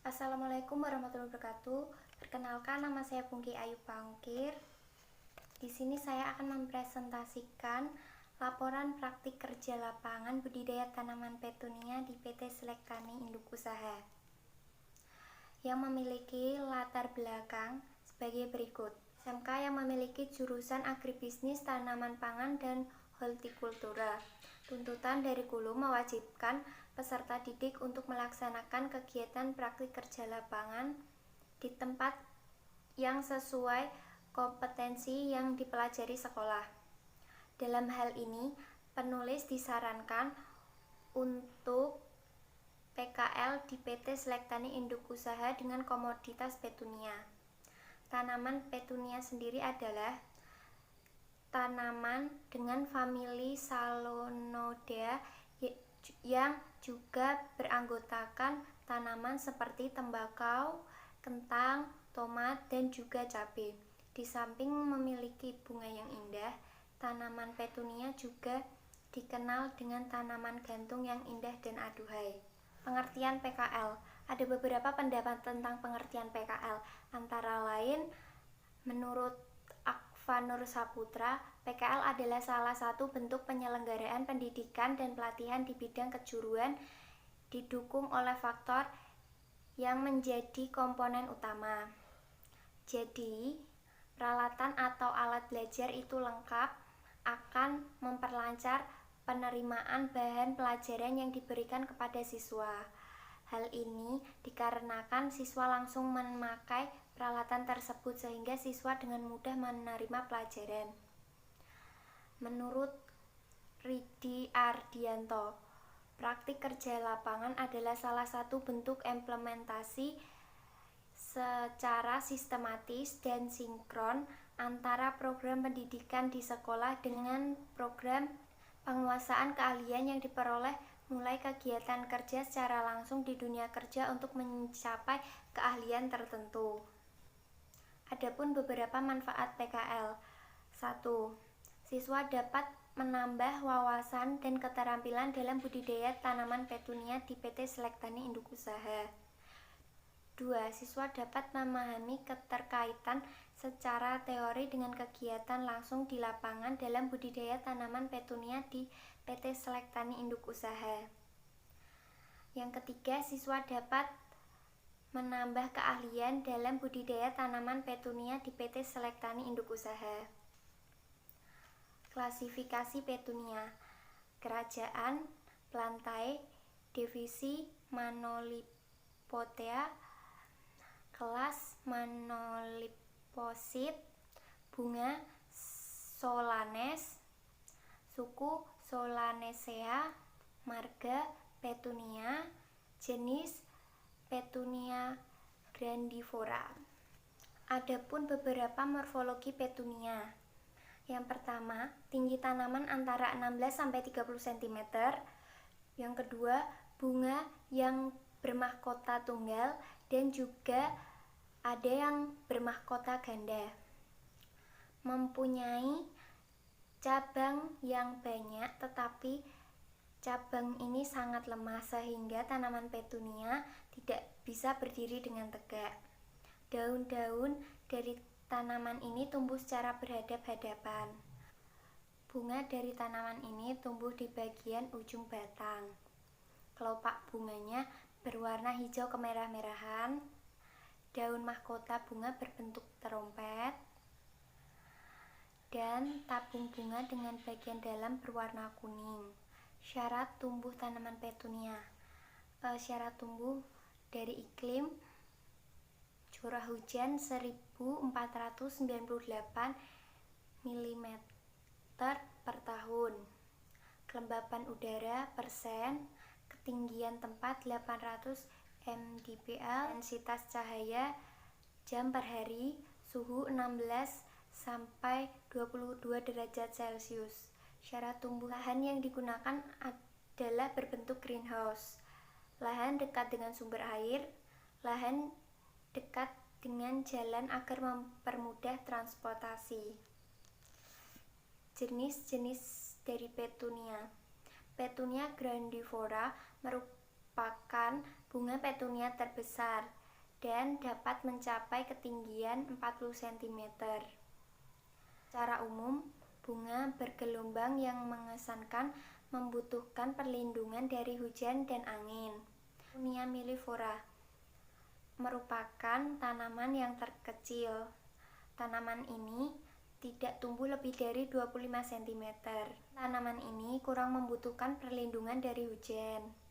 Assalamualaikum warahmatullahi wabarakatuh. Perkenalkan, nama saya Pungki Ayu Pangkir. Di sini saya akan mempresentasikan laporan praktik kerja lapangan budidaya tanaman petunia di PT Selektani Induk Usaha yang memiliki latar belakang sebagai berikut. SMK yang memiliki jurusan agribisnis, tanaman pangan, dan hortikultura. Tuntutan dari kurikulum mewajibkan peserta didik untuk melaksanakan kegiatan praktik kerja lapangan di tempat yang sesuai kompetensi yang dipelajari sekolah. Dalam hal ini, penulis disarankan untuk PKL di PT Selektani Induk Usaha dengan komoditas petunia. Tanaman petunia sendiri adalah tanaman dengan famili Solanodea yang juga beranggotakan tanaman seperti tembakau, kentang, tomat, dan juga cabai. Di samping memiliki bunga yang indah, tanaman petunia juga dikenal dengan tanaman gantung yang indah dan aduhai. Pengertian PKL. Ada beberapa pendapat tentang pengertian PKL. Antara lain, menurut Akvanur Saputra, PKL adalah salah satu bentuk penyelenggaraan pendidikan dan pelatihan di bidang kejuruan didukung oleh faktor yang menjadi komponen utama. Jadi, peralatan atau alat belajar itu lengkap akan memperlancar penerimaan bahan pelajaran yang diberikan kepada siswa. Hal ini dikarenakan siswa langsung memakai peralatan tersebut sehingga siswa dengan mudah menerima pelajaran. Menurut Ridi Ardianto, praktik kerja lapangan adalah salah satu bentuk implementasi secara sistematis dan sinkron antara program pendidikan di sekolah dengan program penguasaan keahlian yang diperoleh mulai kegiatan kerja secara langsung di dunia kerja untuk mencapai keahlian tertentu. Adapun beberapa manfaat PKL. 1. Siswa dapat menambah wawasan dan keterampilan dalam budidaya tanaman petunia di PT Selektani Induk Usaha. 2. Siswa dapat memahami keterkaitan secara teori dengan kegiatan langsung di lapangan dalam budidaya tanaman petunia di PT Selektani Induk Usaha. Yang ketiga, siswa dapat menambah keahlian dalam budidaya tanaman petunia di PT Selektani Induk Usaha. Klasifikasi petunia: kerajaan, plantae, divisi Manolipothea, kelas Manoliposid, bunga Solanes, suku Solanacea, marga Petunia, jenis Petunia grandiflora. Adapun beberapa morfologi petunia. Yang pertama, tinggi tanaman antara 16-30 cm. Yang kedua, bunga yang bermahkota tunggal dan juga ada yang bermahkota ganda. Mempunyai cabang yang banyak, tetapi cabang ini sangat lemah sehingga tanaman petunia tidak bisa berdiri dengan tegak. Daun-daun dari tanaman ini tumbuh secara berhadap-hadapan. Bunga dari tanaman ini tumbuh di bagian ujung batang. Kelopak bunganya berwarna hijau kemerah-merahan. Daun mahkota bunga berbentuk trompet. Dan tabung bunga dengan bagian dalam berwarna kuning. Syarat tumbuh tanaman petunia. Syarat tumbuh dari iklim: curah hujan 1498 mm per tahun, kelembapan udara persen, ketinggian tempat 800 mdpl, intensitas cahaya jam per hari, suhu 16-22 derajat Celcius. Syarat tumbuh: lahan yang digunakan adalah berbentuk greenhouse, lahan dekat dengan sumber air, lahan dekat dengan jalan agar mempermudah transportasi. Jenis-jenis dari petunia. Petunia grandiflora merupakan merupakan bunga petunia terbesar dan dapat mencapai ketinggian 40 cm. Secara umum, bunga bergelombang yang mengesankan membutuhkan perlindungan dari hujan dan angin. Petunia mellifera merupakan tanaman yang terkecil. Tanaman ini tidak tumbuh lebih dari 25 cm. Tanaman ini kurang membutuhkan perlindungan dari hujan.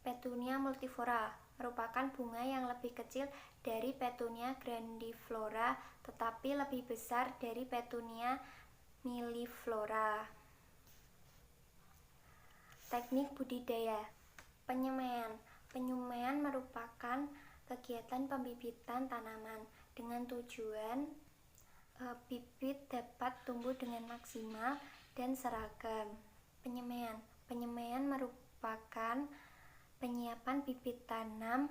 Petunia multiflora merupakan bunga yang lebih kecil dari Petunia grandiflora tetapi lebih besar dari Petunia milliflora. Teknik budidaya. Penyemaian merupakan kegiatan pembibitan tanaman dengan tujuan bibit dapat tumbuh dengan maksimal dan seragam. Penyemaian merupakan penyiapan bibit tanam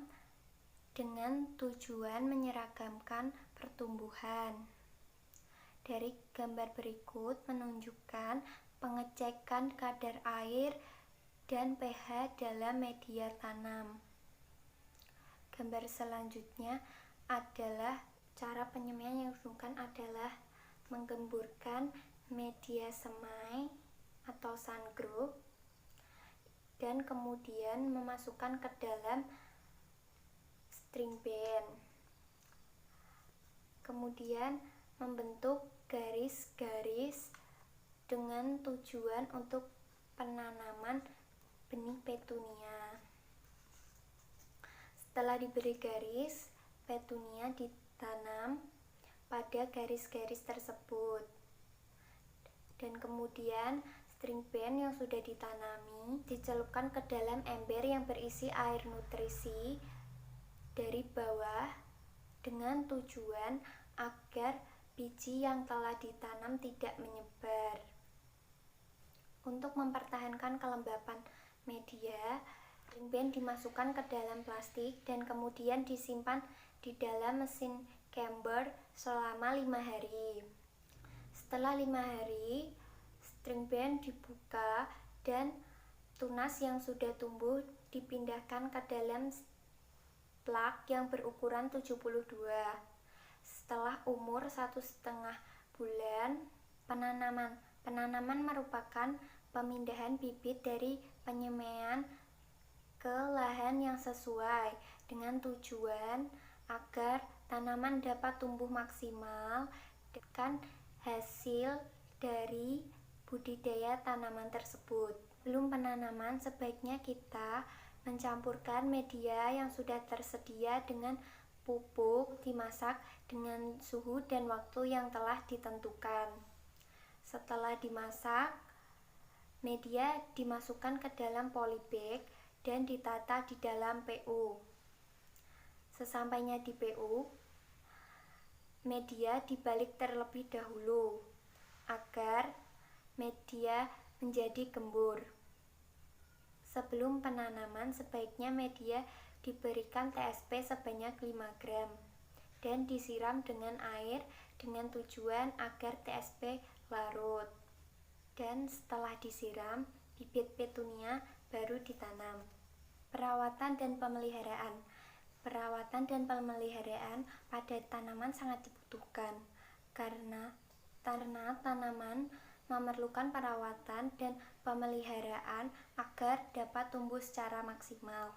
dengan tujuan menyeragamkan pertumbuhan. Dari gambar berikut menunjukkan pengecekan kadar air dan pH dalam media tanam. Gambar selanjutnya adalah cara penyemaian yang dilakukan adalah menggemburkan media semai atau sungrow dan kemudian memasukkan ke dalam string band. Kemudian membentuk garis-garis dengan tujuan untuk penanaman benih petunia. Setelah diberi garis, petunia ditanam pada garis-garis tersebut. Dan kemudian string band yang sudah ditanami dicelupkan ke dalam ember yang berisi air nutrisi dari bawah dengan tujuan agar biji yang telah ditanam tidak menyebar. Untuk mempertahankan kelembapan media, string band dimasukkan ke dalam plastik dan kemudian disimpan di dalam mesin camber selama 5 hari. Setelah 5 hari, string band dibuka dan tunas yang sudah tumbuh dipindahkan ke dalam plak yang berukuran 72. Setelah umur 1,5 bulan, penanaman merupakan pemindahan bibit dari penyemaian ke lahan yang sesuai dengan tujuan agar tanaman dapat tumbuh maksimal dan hasil dari budidaya tanaman tersebut. Sebelum penanaman, sebaiknya kita mencampurkan media yang sudah tersedia dengan pupuk, dimasak dengan suhu dan waktu yang telah ditentukan. Setelah dimasak, media dimasukkan ke dalam polybag dan ditata di dalam PU. Sesampainya di PU, media dibalik terlebih dahulu agar media menjadi gembur. Sebelum penanaman, sebaiknya media diberikan TSP sebanyak 5 gram dan disiram dengan air dengan tujuan agar TSP larut. Dan setelah disiram, bibit petunia baru ditanam. Perawatan dan pemeliharaan. Perawatan dan pemeliharaan pada tanaman sangat dibutuhkan karena tanaman memerlukan perawatan dan pemeliharaan agar dapat tumbuh secara maksimal.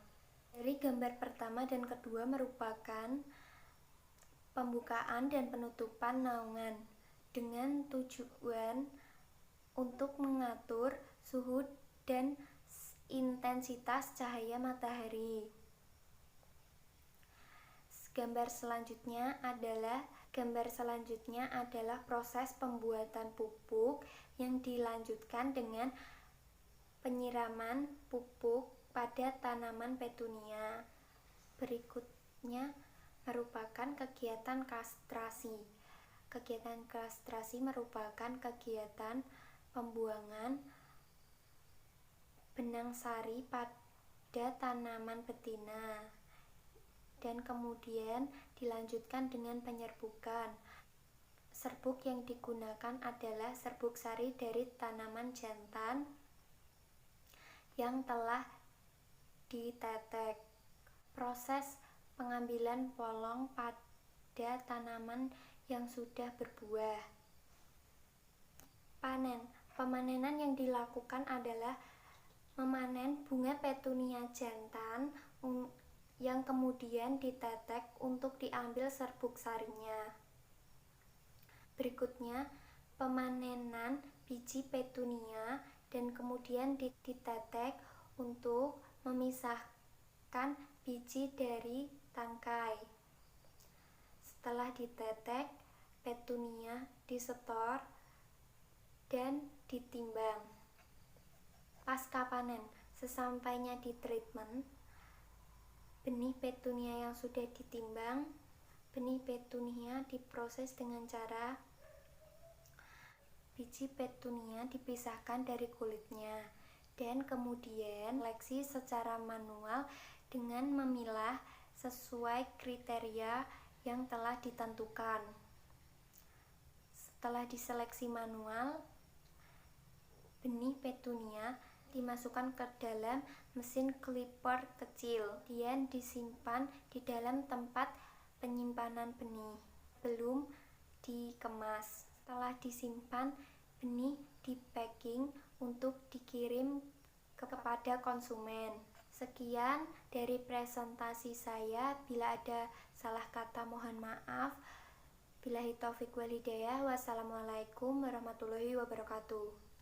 Dari gambar pertama dan kedua merupakan pembukaan dan penutupan naungan dengan tujuan untuk mengatur suhu dan intensitas cahaya matahari. Gambar selanjutnya adalah proses pembuatan pupuk yang dilanjutkan dengan penyiraman pupuk pada tanaman petunia. Berikutnya merupakan kegiatan kastrasi. Kegiatan kastrasi merupakan kegiatan pembuangan benang sari pada tanaman betina dan kemudian dilanjutkan dengan penyerbukan. Serbuk yang digunakan adalah serbuk sari dari tanaman jantan yang telah ditetek. Proses pengambilan polong pada tanaman yang sudah berbuah. Panen. Pemanenan yang dilakukan adalah memanen bunga petunia jantan yang kemudian ditetek untuk diambil serbuk sarinya. Berikutnya, pemanenan biji petunia dan kemudian ditetek untuk memisahkan biji dari tangkai. Setelah ditetek, petunia disetor dan ditimbang. Pasca panen, sesampainya di treatment, benih petunia yang sudah ditimbang, benih petunia diproses dengan cara biji petunia dipisahkan dari kulitnya dan kemudian seleksi secara manual dengan memilah sesuai kriteria yang telah ditentukan. Setelah diseleksi manual, benih petunia dimasukkan ke dalam mesin clipper kecil, kemudian disimpan di dalam tempat penyimpanan benih belum dikemas. Setelah disimpan, benih di-packing untuk dikirim kepada konsumen. Sekian dari presentasi saya. Bila ada salah kata mohon maaf. Billahi taufiq wal hidayah. Wassalamualaikum warahmatullahi wabarakatuh.